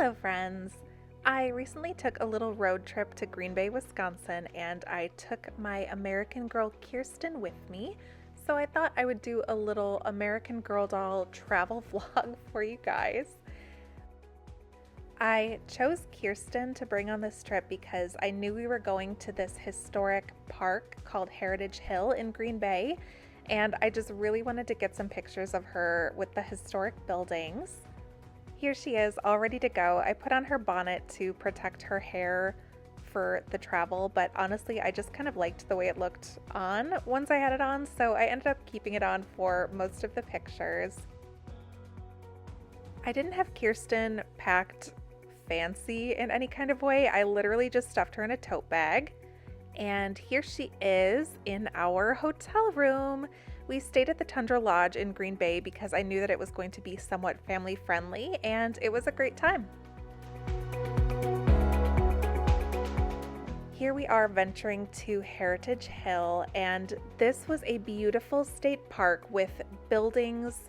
Hello friends! I recently took a little road trip to Green Bay, Wisconsin, and I took my American Girl Kirsten with me. So I thought I would do a little American Girl doll travel vlog for you guys. I chose Kirsten to bring on this trip because I knew we were going to this historic park called Heritage Hill in Green Bay, and I just really wanted to get some pictures of her with the historic buildings. Here she is, all ready to go. I put on her bonnet to protect her hair for the travel, but honestly, I just kind of liked the way it looked on once I had it on, so I ended up keeping it on for most of the pictures. I didn't have Kirsten packed fancy in any kind of way. I literally just stuffed her in a tote bag. And here she is in our hotel room. We stayed at the Tundra Lodge in Green Bay because I knew that it was going to be somewhat family friendly, and it was a great time. Here we are venturing to Heritage Hill, and this was a beautiful state park with buildings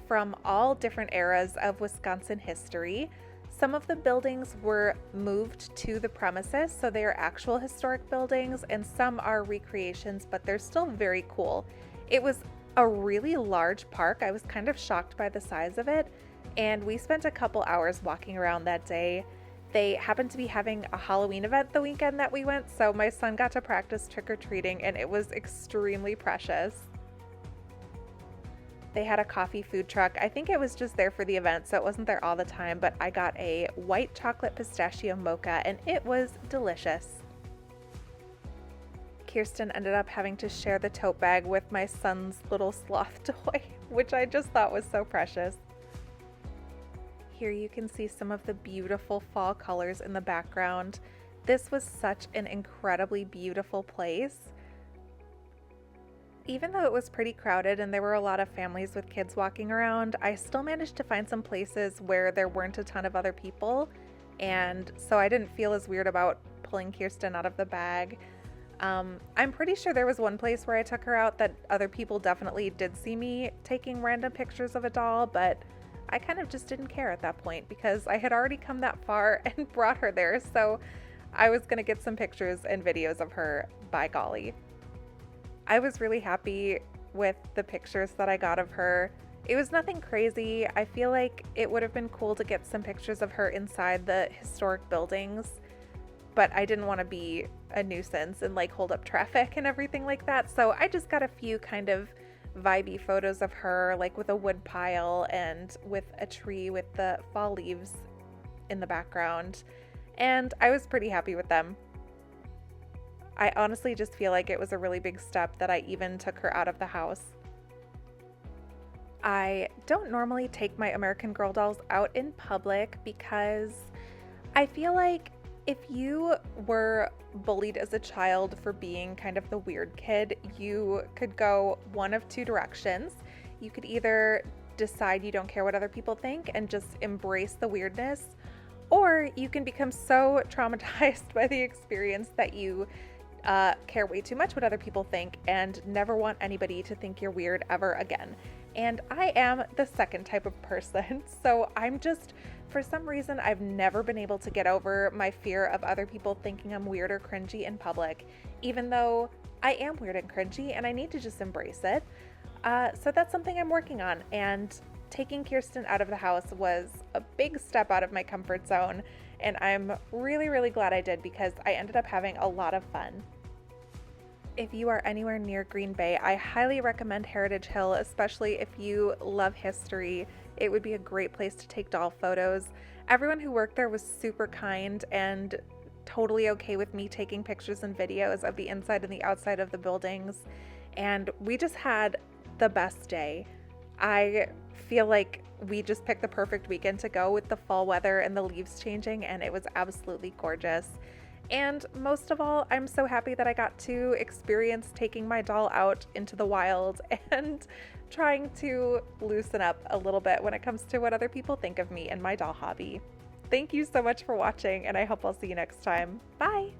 from all different eras of Wisconsin history. Some of the buildings were moved to the premises, so they are actual historic buildings, and some are recreations, but they're still very cool. It was a really large park. I was kind of shocked by the size of it, and we spent a couple hours walking around that day. They happened to be having a Halloween event the weekend that we went, so my son got to practice trick-or-treating, and it was extremely precious. They had a coffee food truck. I think it was just there for the event, so it wasn't there all the time, but I got a white chocolate pistachio mocha, and it was delicious. Kirsten ended up having to share the tote bag with my son's little sloth toy, which I just thought was so precious. Here you can see some of the beautiful fall colors in the background. This was such an incredibly beautiful place. Even though it was pretty crowded and there were a lot of families with kids walking around, I still managed to find some places where there weren't a ton of other people, and so I didn't feel as weird about pulling Kirsten out of the bag. I'm pretty sure there was one place where I took her out that other people definitely did see me taking random pictures of a doll, but I kind of just didn't care at that point because I had already come that far and brought her there, so I was going to get some pictures and videos of her, by golly. I was really happy with the pictures that I got of her. It was nothing crazy. I feel like it would have been cool to get some pictures of her inside the historic buildings, but I didn't want to be a nuisance and like hold up traffic and everything like that. So I just got a few kind of vibey photos of her, like with a wood pile and with a tree with the fall leaves in the background. And I was pretty happy with them. I honestly just feel like it was a really big step that I even took her out of the house. I don't normally take my American Girl dolls out in public because I feel like if you were bullied as a child for being kind of the weird kid, you could go one of two directions. You could either decide you don't care what other people think and just embrace the weirdness, or you can become so traumatized by the experience that you care way too much what other people think and never want anybody to think you're weird ever again. And I am the second type of person. So I'm just, for some reason, I've never been able to get over my fear of other people thinking I'm weird or cringy in public, even though I am weird and cringy and I need to just embrace it. So that's something I'm working on, and taking Kirsten out of the house was a big step out of my comfort zone, and I'm really, really glad I did because I ended up having a lot of fun. If you are anywhere near Green Bay, I highly recommend Heritage Hill, especially if you love history. It would be a great place to take doll photos. Everyone who worked there was super kind and totally okay with me taking pictures and videos of the inside and the outside of the buildings, and we just had the best day. I feel like we just picked the perfect weekend to go with the fall weather and the leaves changing, and it was absolutely gorgeous. And most of all, I'm so happy that I got to experience taking my doll out into the wild and trying to loosen up a little bit when it comes to what other people think of me and my doll hobby. Thank you so much for watching, and I hope I'll see you next time. Bye!